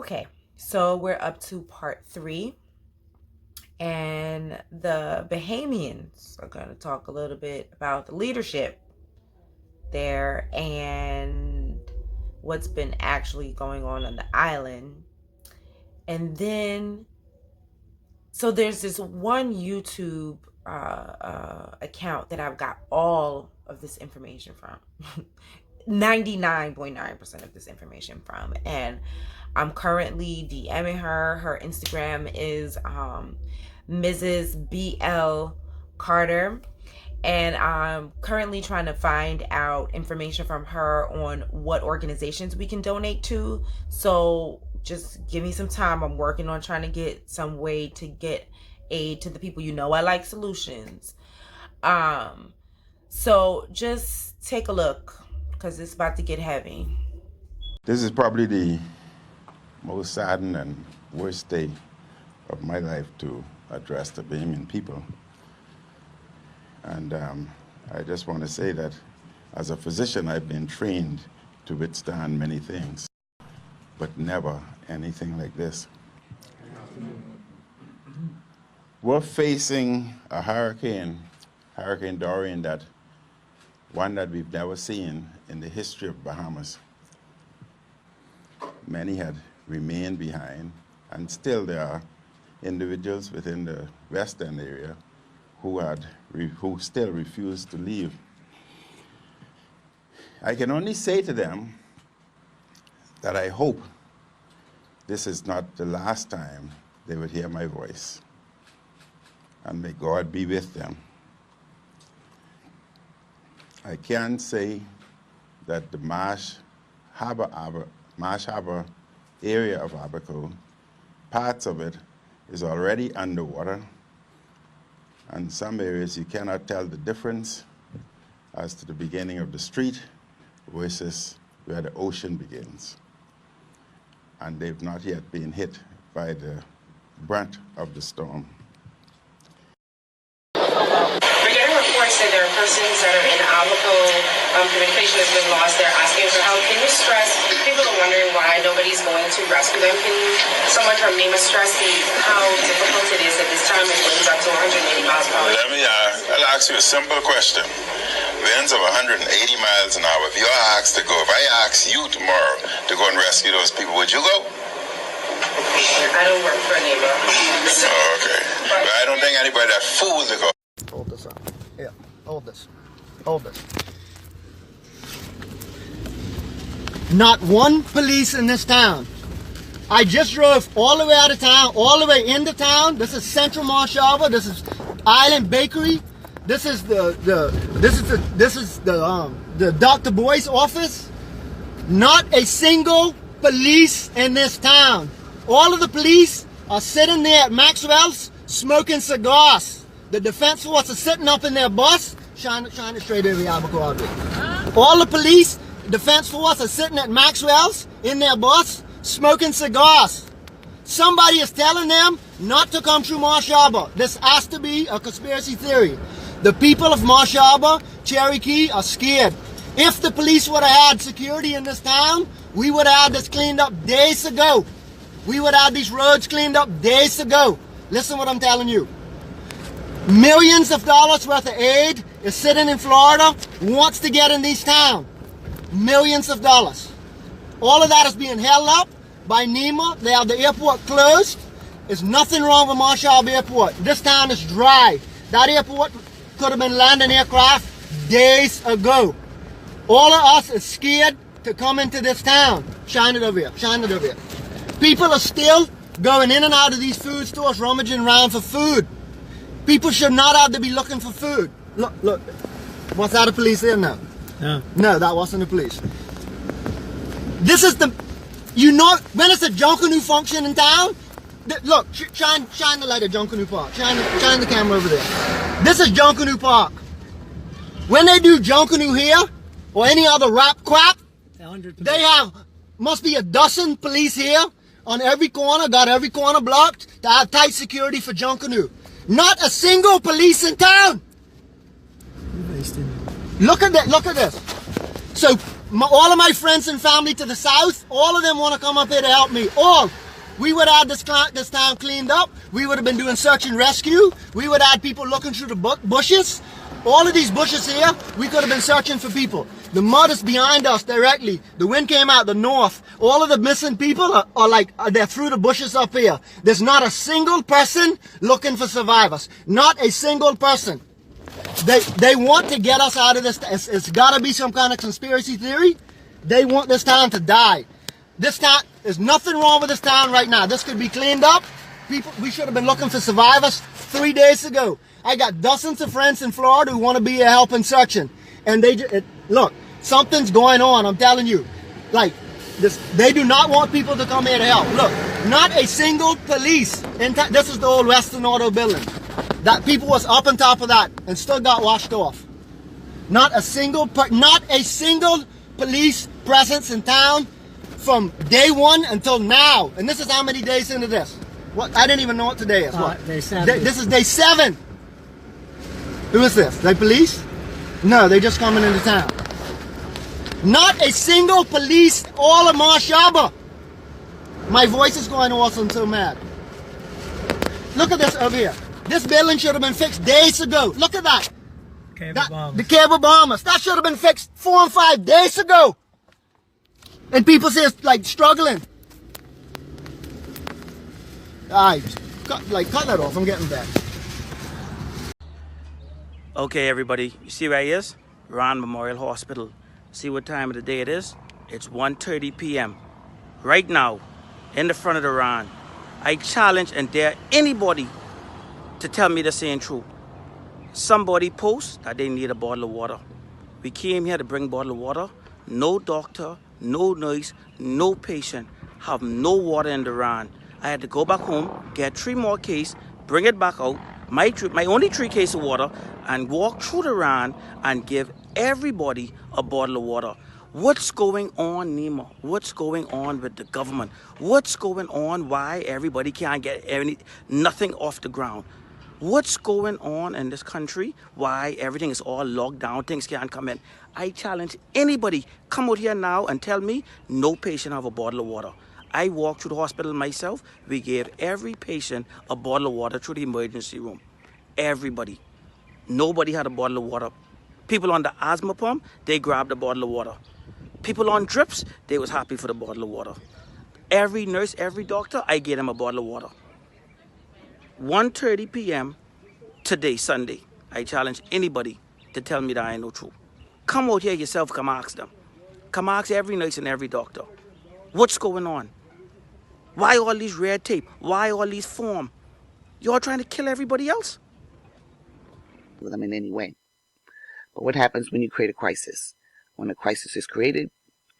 Okay, so we're up to part 3, and the Bahamians are going to talk a little bit about the leadership there and what's been actually going on the island. And then, so there's this one YouTube account that I've got all of this information from. 99.9% of this information from, and I'm currently DMing her. Her Instagram is Mrs. BL Carter, and I'm currently trying to find out information from her on what organizations we can donate to. So just give me some time. I'm working on trying to get some way to get aid to the people. You know, I like solutions. So just take a look, because it's about to get heavy. This is probably the most saddened and worst day of my life to address the Bahamian people. And I just want to say that as a physician, I've been trained to withstand many things, but never anything like this. We're facing a hurricane Dorian, one that we've never seen in the history of Bahamas. Many had remained behind, and still there are individuals within the western area who still refuse to leave. I can only say to them that I hope this is not the last time they would hear my voice, and may God be with them. I can say that the Marsh Harbor area of Abaco, parts of it is already underwater, and some areas you cannot tell the difference as to the beginning of the street versus where the ocean begins. And they've not yet been hit by the brunt of the storm. That there are persons that are in Abaco, communication has been lost, they're asking for help. Can you stress, people are wondering why nobody's going to rescue them. Can someone from NEMA stress how difficult it is at this time? It winds up to 180 miles per hour. I'll ask you a simple question. Winds of 180 miles an hour. If you're asked to go, if I ask you tomorrow to go and rescue those people, would you go? I don't work for NEMA. So, okay. But I don't think anybody that fool to go. Hold this up. Yeah, hold this. Hold this. Not one police in this town. I just drove all the way out of town, all the way into town. This is Central Marsh Harbor. This is Island Bakery. This is the Dr. Boy's office. Not a single police in this town. All of the police are sitting there at Maxwell's smoking cigars. The defense force is sitting up in their bus, shine it straight over the Abaco out there. All the police, defense force are sitting at Maxwell's in their bus, smoking cigars. Somebody is telling them not to come through Marsh Harbor. This has to be a conspiracy theory. The people of Marsh Harbor, Cherokee, are scared. If the police would have had security in this town, we would have had this cleaned up days ago. We would have had these roads cleaned up days ago. Listen what I'm telling you. Millions of dollars worth of aid is sitting in Florida, wants to get in these towns. Millions of dollars. All of that is being held up by NEMA. They have the airport closed. There's nothing wrong with Marsh Harbor Airport. This town is dry. That airport could have been landing aircraft days ago. All of us is scared to come into this town. Shine it over here. Shine it over here. People are still going in and out of these food stores, rummaging around for food. People should not have to be looking for food. Look. Was that a police there? No. No, that wasn't the police. This is the, you know, when it's a Junkanoo function in town, look, shine the light at Junkanoo Park. Shine the camera over there. This is Junkanoo Park. When they do Junkanoo here, or any other rap crap, they have, must be a dozen police here on every corner, got every corner blocked to have tight security for Junkanoo. Not a single police in town. Look at that. Look at this. So all of my friends and family to the south, all of them want to come up here to help me. All. We would have this town cleaned up. We would have been doing search and rescue. We would have had people looking through the bushes. All of these bushes here, we could have been searching for people. The mud is behind us directly. The wind came out the north. All of the missing people they're through the bushes up here. There's not a single person looking for survivors. Not a single person. They want to get us out of this. It's got to be some kind of conspiracy theory. They want this town to die. This town, there's nothing wrong with this town right now. This could be cleaned up. We should have been looking for survivors 3 days ago. I got dozens of friends in Florida who want to be here helping searching. And look, something's going on, I'm telling you. Like, they do not want people to come here to help. Look, not a single police. This is the old Western Auto building. That people was up on top of that and still got washed off. Not a single police presence in town from day one until now. And this is how many days into this? What? I didn't even know what today is. What? Day 7. This is day 7. Who is this? They police? No, they just coming into town. Not a single police, all of Marshaba. My voice is going off, I'm so mad. Look at this over here. This building should have been fixed days ago. Look at that. The cable bombers. That should have been fixed 4 and 5 days ago. And people say it's like struggling. Alright, cut that off. I'm getting back. Okay, everybody, you see where he is? Ron Memorial Hospital. See what time of the day it is? It's 1:30 p.m. Right now, in the front of the Ron. I challenge and dare anybody to tell me this ain't true. Somebody posts that they need a bottle of water. We came here to bring a bottle of water. No doctor, no nurse, no patient have no water in the Ron. I had to go back home, get 3 more cases, bring it back out, my only 3 cases of water, and walk through the Ron and give everybody a bottle of water. What's going on, Nima? What's going on with the government? What's going on? Why everybody can't get nothing off the ground? What's going on in this country? Why everything is all locked down, things can't come in? I challenge anybody, come out here now and tell me no patient have a bottle of water. I walked through the hospital myself. We gave every patient a bottle of water through the emergency room. Everybody. Nobody had a bottle of water. People on the asthma pump, they grabbed a bottle of water. People on drips, they was happy for the bottle of water. Every nurse, every doctor, I gave them a bottle of water. 1:30 p.m. today, Sunday. I challenge anybody to tell me that I ain't no truth. Come out here yourself, come ask them. Come ask every nurse and every doctor. What's going on? Why all these red tape? Why all these form? Y'all trying to kill everybody else? With them in any way. But what happens when you create a crisis? When a crisis is created,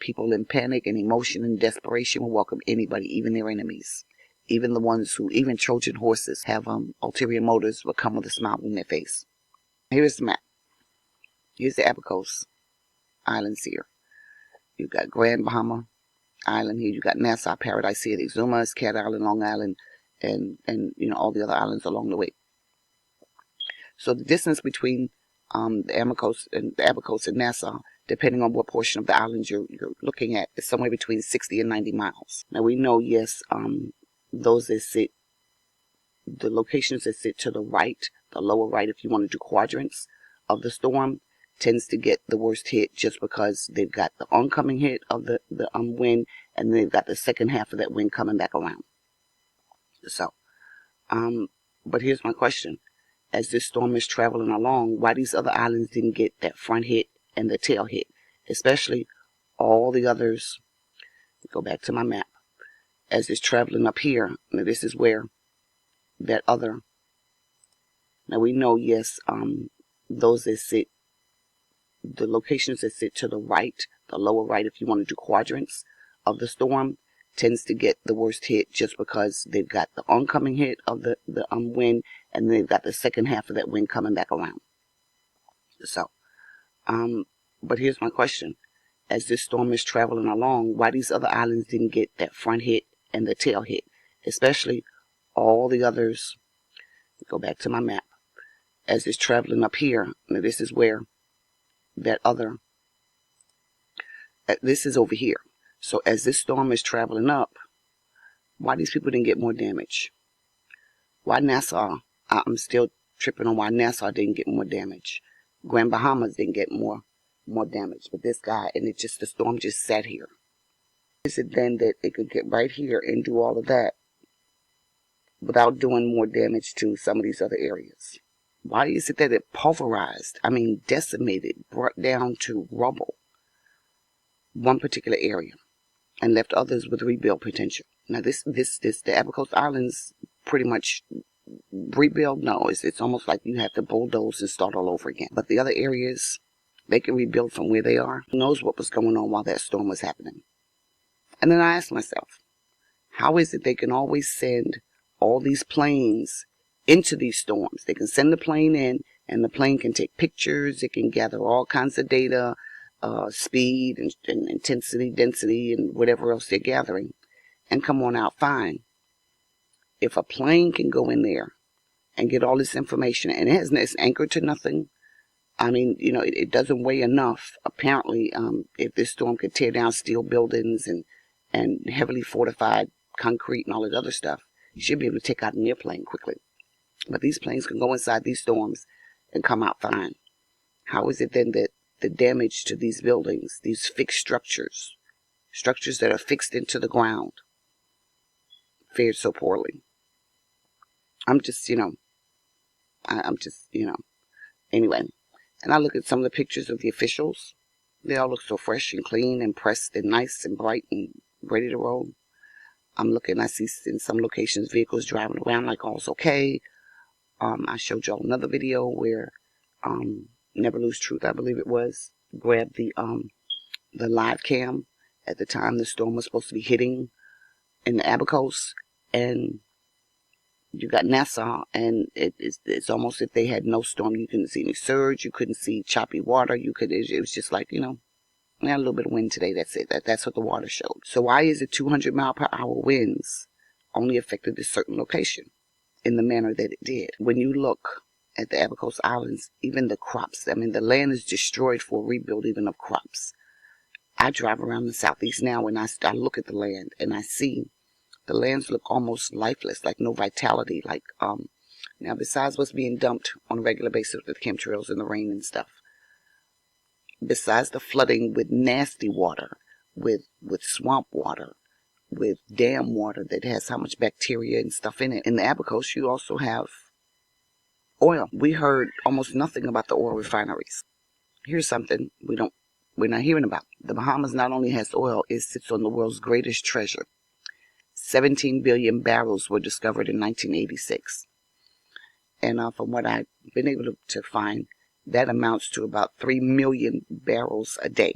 people in panic and emotion and desperation will welcome anybody, even their enemies. Even the ones who, even Trojan horses, have ulterior motives will come with a smile on their face. Here's the map. Here's the Abacos Islands here. You've got Grand Bahama Island here. You've got Nassau Paradise here. The Exumas, Cat Island, Long Island, and all the other islands along the way. So the distance between the Abacos and Nassau, depending on what portion of the island you're looking at, is somewhere between 60 and 90 miles. Now we know, yes, the locations that sit to the right, the lower right, if you want to do quadrants of the storm, tends to get the worst hit just because they've got the oncoming hit of the wind, and they've got the second half of that wind coming back around. So, but here's my question. As this storm is traveling along, why these other islands didn't get that front hit and the tail hit, especially all the others. Go back to my map. As it's traveling up here, now this is where that other. Now we know, yes, the locations that sit to the right, the lower right, if you want to do quadrants of the storm, tends to get the worst hit just because they've got the oncoming hit of the wind, and they've got the second half of that wind coming back around. So, but here's my question. As this storm is traveling along, why these other islands didn't get that front hit and the tail hit, especially all the others. Go back to my map. As it's traveling up here, now this is where that other. This is over here. So as this storm is traveling up, why these people didn't get more damage? Why Nassau? I'm still tripping on why Nassau didn't get more damage. Grand Bahamas didn't get more damage. But this guy, and the storm just sat here. Is it then that it could get right here and do all of that without doing more damage to some of these other areas? Why is it that it pulverized, decimated, brought down to rubble one particular area and left others with rebuild potential? Now the Abaco Islands pretty much rebuild. No, it's almost like you have to bulldoze and start all over again. But the other areas, they can rebuild from where they are. Who knows what was going on while that storm was happening? And then I asked myself, how is it they can always send all these planes into these storms? They can send the plane in, and the plane can take pictures. It can gather all kinds of data, speed and intensity, density, and whatever else they're gathering, and come on out fine. If a plane can go in there and get all this information, and it's anchored to nothing, it doesn't weigh enough, apparently, if this storm could tear down steel buildings and heavily fortified concrete and all that other stuff, you should be able to take out an airplane quickly. But these planes can go inside these storms and come out fine. How is it then that the damage to these buildings, these fixed structures that are fixed into the ground, fared so poorly? Anyway. And I look at some of the pictures of the officials. They all look so fresh and clean and pressed and nice and bright and ready to roll. I see in some locations vehicles driving around like all's okay. I showed y'all another video where Never Lose Truth, I believe it was, grabbed the live cam at the time the storm was supposed to be hitting in the Abacos, and you got Nassau, and it's almost if they had no storm. You couldn't see any surge, you couldn't see choppy water. It was just like, we had a little bit of wind today. That's it. That's what the water showed. So why is it 200-mile-per-hour winds only affected this certain location in the manner that it did? When you look at the Abaco Islands, even the crops, the land is destroyed for rebuild even of crops. I drive around the southeast now, and I look at the land, and I see the lands look almost lifeless, like no vitality. Now, besides what's being dumped on a regular basis with chemtrails and the rain and stuff, besides the flooding with nasty water, with swamp water, with dam water that has how much bacteria and stuff in it. In the Abacos, you also have oil. We heard almost nothing about the oil refineries. Here's something we're not hearing about. The Bahamas not only has oil, it sits on the world's greatest treasure. 17 billion barrels were discovered in 1986. And from what I've been able to find, that amounts to about 3 million barrels a day.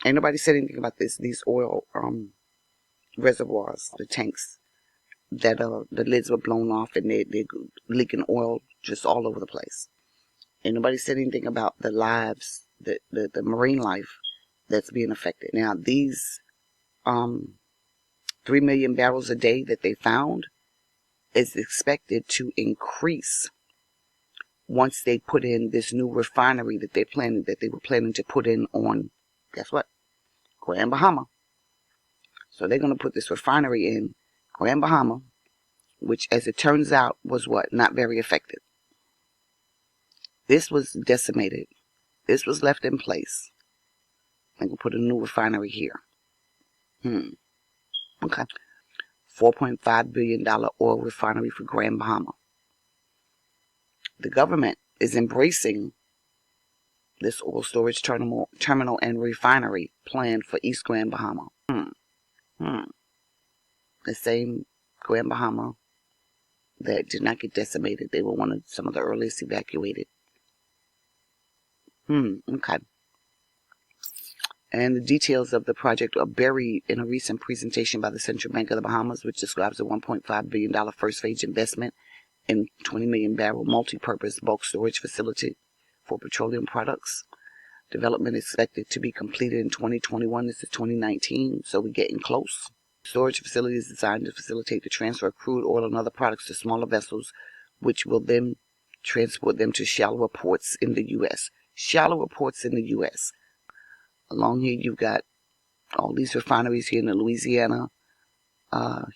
Ain't nobody said anything about these oil reservoirs, the tanks, that the lids were blown off and they're leaking oil just all over the place. Ain't nobody said anything about the lives, the marine life that's being affected. Now, these 3 million barrels a day that they found is expected to increase once they put in this new refinery that they were planning to put in on, guess what? Grand Bahama. So they're going to put this refinery in Grand Bahama, which, as it turns out, was what? Not very effective. This was decimated. This was left in place. They're going to put a new refinery here. Okay. $4.5 billion oil refinery for Grand Bahama. The government is embracing this oil storage terminal and refinery plan for East Grand Bahama. The same Grand Bahama that did not get decimated. They were some of the earliest evacuated. Okay. And the details of the project are buried in a recent presentation by the Central Bank of the Bahamas, which describes a $1.5 billion first-phase investment in 20 million barrel multi-purpose bulk storage facility for petroleum products. Development is expected to be completed in 2021. This is 2019, so we're getting close. Storage facility is designed to facilitate the transfer of crude oil and other products to smaller vessels, which will then transport them to shallower ports in the U.S. Shallower ports in the U.S. Along here, you've got all these refineries here in the Louisiana,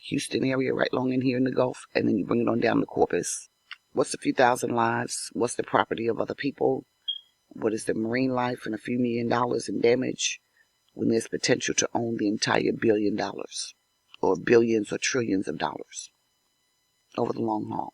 Houston area, right along in here in the Gulf, and then you bring it on down to Corpus. What's a few thousand lives? What's the property of other people? What is the marine life and a few $1 million in damage when there's potential to own the entire $1 billion or billions or trillions of dollars over the long haul?